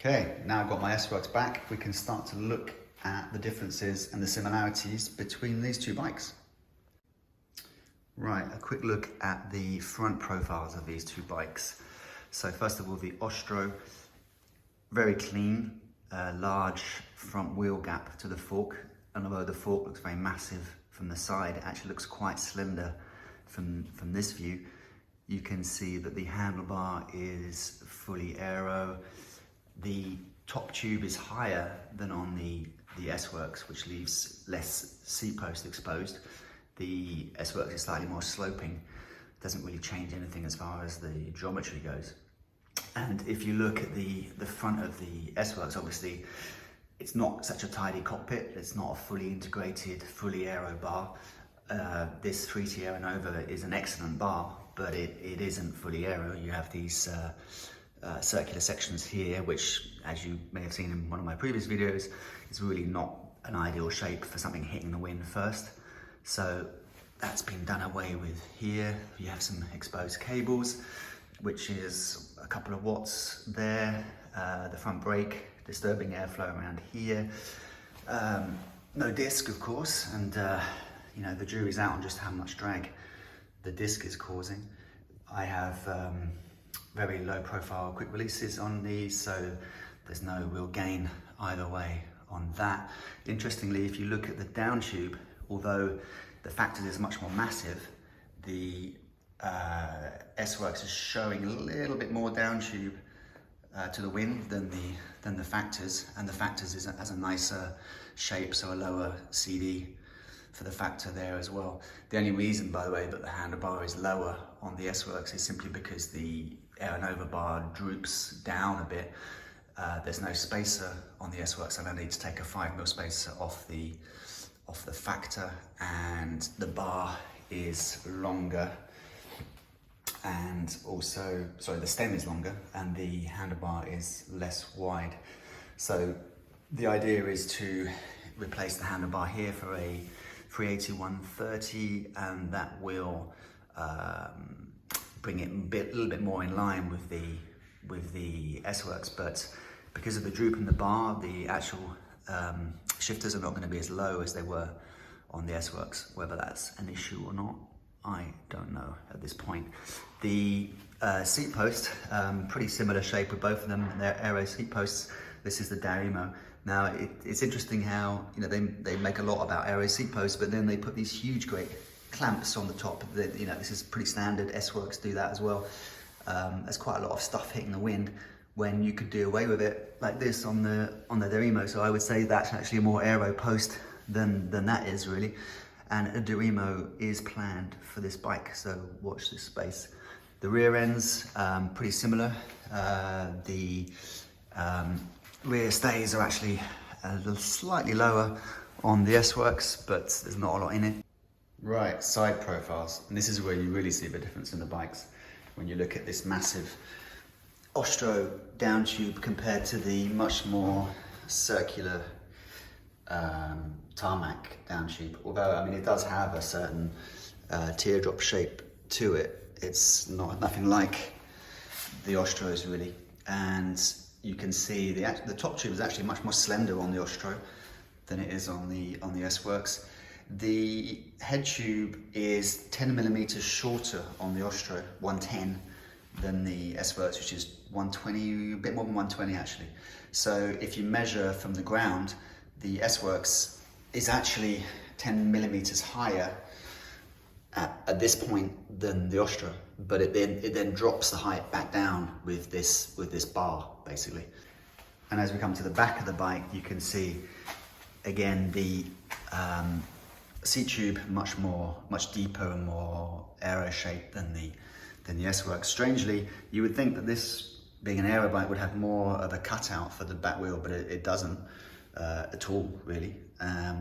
Okay, now I've got my S-Works back, we can start to look at the differences and the similarities between these two bikes. Right, a quick look at the front profiles of these two bikes. So first of all, the Ostro, very clean, large front wheel gap to the fork, and although the fork looks very massive from the side, it actually looks quite slender from this view. You can see that the handlebar is fully aero. The top tube is higher than on the S-Works, which leaves less seat post exposed. The S-Works is slightly more sloping. Doesn't really change anything as far as the geometry goes. And if you look at the front of the S-Works, obviously it's not such a tidy cockpit. It's not a fully integrated, fully aero bar. This 3T Aero Nova is an excellent bar, but it isn't fully aero. You have these circular sections here, which, as you may have seen in one of my previous videos, is really not an ideal shape for something hitting the wind first. So that's been done away with here. You have some exposed cables, which is a couple of watts there. The front brake, disturbing airflow around here. No disc, of course, and you know, the jury's out on just how much drag the disc is causing. I have very low profile quick releases on these, so there's no real gain either way on that. Interestingly, if you look at the down tube, although the Factor is much more massive, the S-Works is showing a little bit more down tube to the wind than the Factors, and the Factors has a nicer shape, so a lower CD for the Factor there as well. The only reason, by the way, that the handlebar is lower on the S-Works is simply because the Aero Nova bar droops down a bit. There's no spacer on the S-Works, and I need to take a 5mm spacer off the Factor, and the bar is longer, and also, sorry, the stem is longer and the handlebar is less wide. So the idea is to replace the handlebar here for a 380/130, and that will bring it a little bit more in line with the S-Works, but because of the droop in the bar, the actual shifters are not going to be as low as they were on the S-Works. Whether that's an issue or not, I don't know at this point. The seat post, pretty similar shape with both of them. They're Aero seat posts. This is the Aero. Now it's interesting how, you know, they make a lot about Aero seat posts, but then they put these huge, great clamps on the top. You know, this is pretty standard. S-Works do that as well. There's quite a lot of stuff hitting the wind when you could do away with it like this on the Aero. So I would say that's actually a more aero post than that is really. And a Aero is planned for this bike, so watch this space. The rear ends, pretty similar. The rear stays are actually slightly lower on the S-Works, but there's not a lot in it. Right, side profiles. And this is where you really see the difference in the bikes. When you look at this massive Ostro down tube compared to the much more circular Tarmac down tube. Although, I mean, it does have a certain teardrop shape to it. It's nothing like the Ostros really. And you can see the top tube is actually much more slender on the Ostro than it is on the S-Works. The head tube is 10mm shorter on the Ostro, 110, than the S-Works, which is 120, a bit more than 120 actually. So if you measure from the ground, the S-Works is actually 10mm higher at this point than the Ostro, but it then drops the height back down with this bar basically. And as we come to the back of the bike, you can see again the seat tube much deeper and more aero shaped than the S-Works. Strangely, you would think that this, being an aero bike, would have more of a cutout for the back wheel, but it doesn't at all really.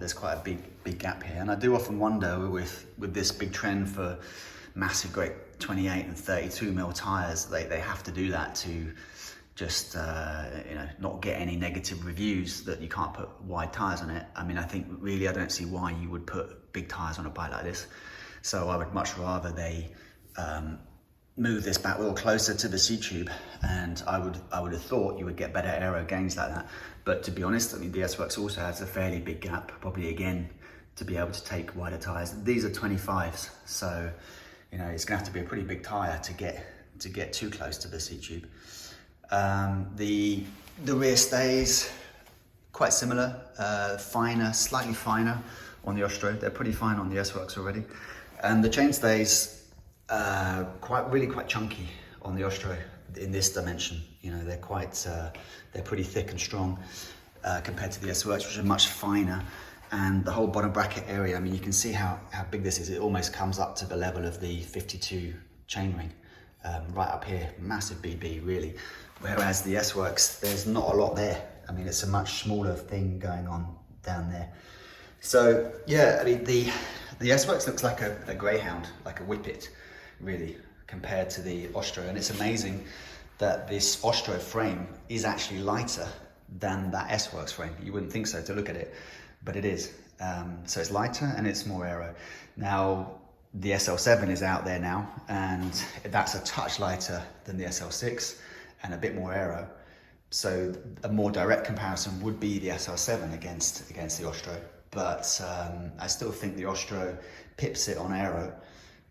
There's quite a big gap here, and I do often wonder with this big trend for massive, great 28 and 32mm tires, they have to do that to just you know, not get any negative reviews that you can't put wide tires on it. I mean, I think really I don't see why you would put big tires on a bike like this. So I would much rather they move this back wheel closer to the seat tube, and I would have thought you would get better aero gains like that. But to be honest, I mean, the S-Works also has a fairly big gap, probably again, to be able to take wider tires. These are 25s, so you know it's gonna have to be a pretty big tire to get too close to the seat tube. The rear stays quite similar, finer, slightly finer on the Ostro. They're pretty fine on the S-Works already, and the chain stays really quite chunky on the Ostro in this dimension. You know, they're pretty thick and strong compared to the S-Works, which are much finer. And the whole bottom bracket area, I mean, you can see how big this is. It almost comes up to the level of the 52 chainring, right up here, massive BB really. Whereas the S-Works, there's not a lot there. I mean, it's a much smaller thing going on down there. So yeah, I mean, the S-Works looks like a greyhound, like a whippet, really, compared to the Ostro. And it's amazing that this Ostro frame is actually lighter than that S-Works frame. You wouldn't think so to look at it, but it is. So it's lighter and it's more aero. Now, the SL7 is out there now, and that's a touch lighter than the SL6 and a bit more aero. So a more direct comparison would be the SL7 against the Ostro. But I still think the Ostro pips it on aero,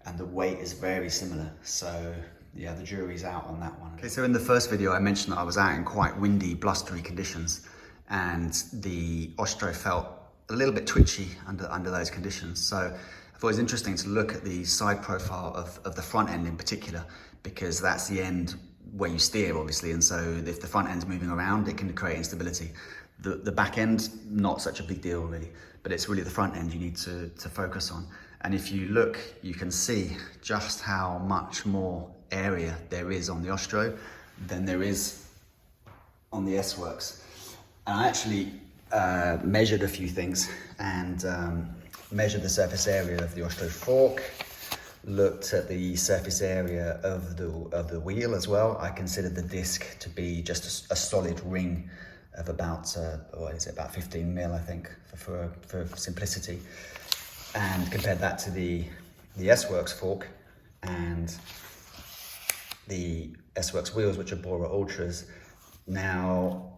and the weight is very similar. So yeah, the jury's out on that one. Okay, so in the first video I mentioned that I was out in quite windy, blustery conditions, and the Ostro felt a little bit twitchy under those conditions. So I thought it was interesting to look at the side profile of the front end in particular, because that's the end where you steer, obviously, and so if the front end's moving around, it can create instability. The back end, not such a big deal really, but it's really the front end you need to focus on. And if you look, you can see just how much more area there is on the Ostro than there is on the S-Works. And I actually measured a few things and measured the surface area of the Ostro fork, looked at the surface area of the wheel as well. I considered the disc to be just a solid ring of about, what is it, about 15 mil, I think, for simplicity. And compared that to the S-Works fork and the S-Works wheels, which are Bora Ultras. Now,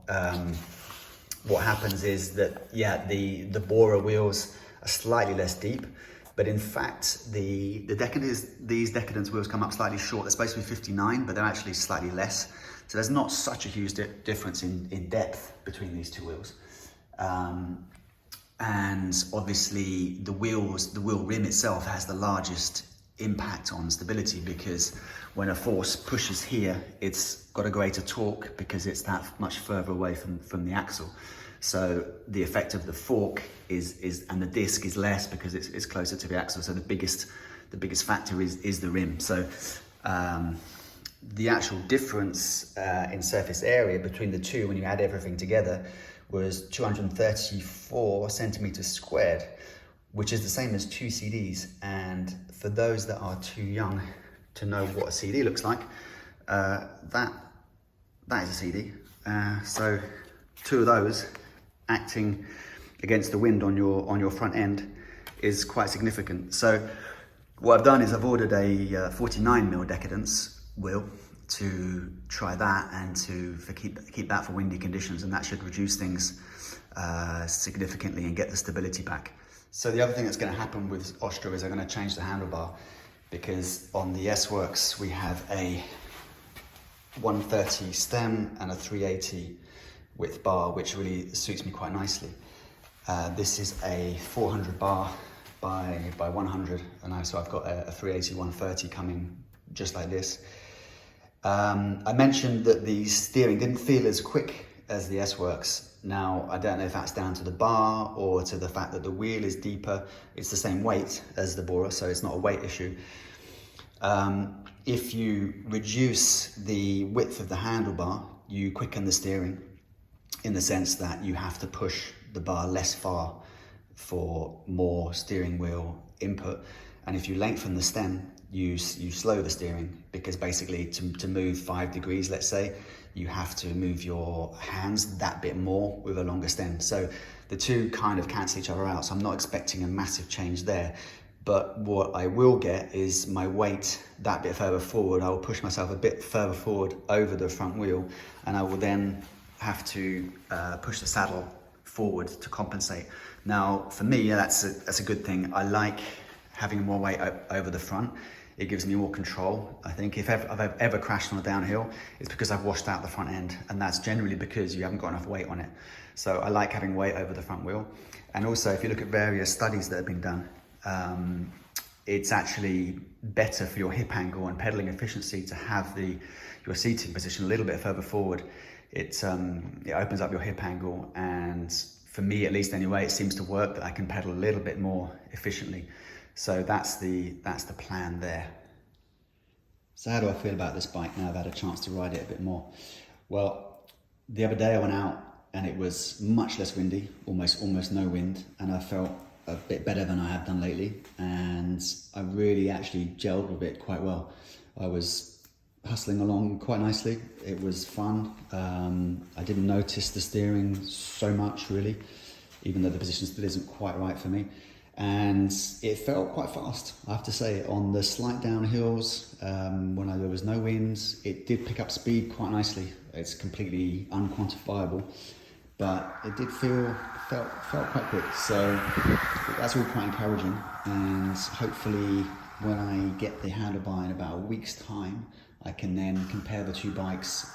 what happens is that, yeah, the Bora wheels are slightly less deep, but in fact, these Decadence wheels come up slightly short. They're supposed to be 59, but they're actually slightly less. So there's not such a huge difference in depth between these two wheels. And obviously the wheel rim itself has the largest impact on stability, because when a force pushes here, it's got a greater torque because it's that much further away from the axle. So the effect of the fork and the disc is less because it's closer to the axle. So the biggest factor is the rim. So the actual difference in surface area between the two, when you add everything together, was 234 centimeters squared, which is the same as 2 CDs. And for those that are too young to know what a CD looks like, that is a CD. So 2 of those acting against the wind on your front end is quite significant. So what I've done is I've ordered a 49 mil Decadence wheel to try that and to keep that for windy conditions, and that should reduce things significantly and get the stability back. So the other thing that's going to happen with Ostro is I'm going to change the handlebar, because on the S-Works we have a 130 stem and a 380 width bar, which really suits me quite nicely. This is a 400 bar by 100, and so I've got a 380 130 coming just like this. I mentioned that the steering didn't feel as quick as the S-Works. Now, I don't know if that's down to the bar or to the fact that the wheel is deeper. It's the same weight as the Bora, so it's not a weight issue. If you reduce the width of the handlebar, you quicken the steering, in the sense that you have to push the bar less far for more steering wheel input. And if you lengthen the stem, you slow the steering, because basically to move 5 degrees, let's say, you have to move your hands that bit more with a longer stem. So the two kind of cancel each other out. So I'm not expecting a massive change there. But what I will get is my weight that bit further forward. I will push myself a bit further forward over the front wheel, and I will then have to push the saddle forward to compensate. Now, for me, yeah, that's a good thing. I like having more weight over the front. It gives me more control. I think if I've ever crashed on a downhill, it's because I've washed out the front end, and that's generally because you haven't got enough weight on it. So I like having weight over the front wheel. And also, if you look at various studies that have been done, it's actually better for your hip angle and pedaling efficiency to have your seating position a little bit further forward. It opens up your hip angle, and for me at least anyway, it seems to work that I can pedal a little bit more efficiently. So that's the plan there. So how do I feel about this bike now I've had a chance to ride it a bit more? Well, the other day I went out and it was much less windy, almost no wind, and I felt a bit better than I have done lately, and I really actually gelled with it quite well. I was hustling along quite nicely. It was fun. I didn't notice the steering so much really, even though the position still isn't quite right for me. And it felt quite fast, I have to say. On the slight downhills, when there was no winds, it did pick up speed quite nicely. It's completely unquantifiable, but it did felt quite quick. So that's all quite encouraging. And hopefully when I get the Handlebar in about a week's time, I can then compare the two bikes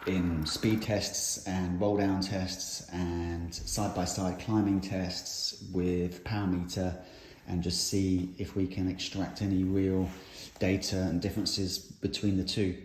in speed tests and roll down tests and side-by-side climbing tests with power meter, and just see if we can extract any real data and differences between the two.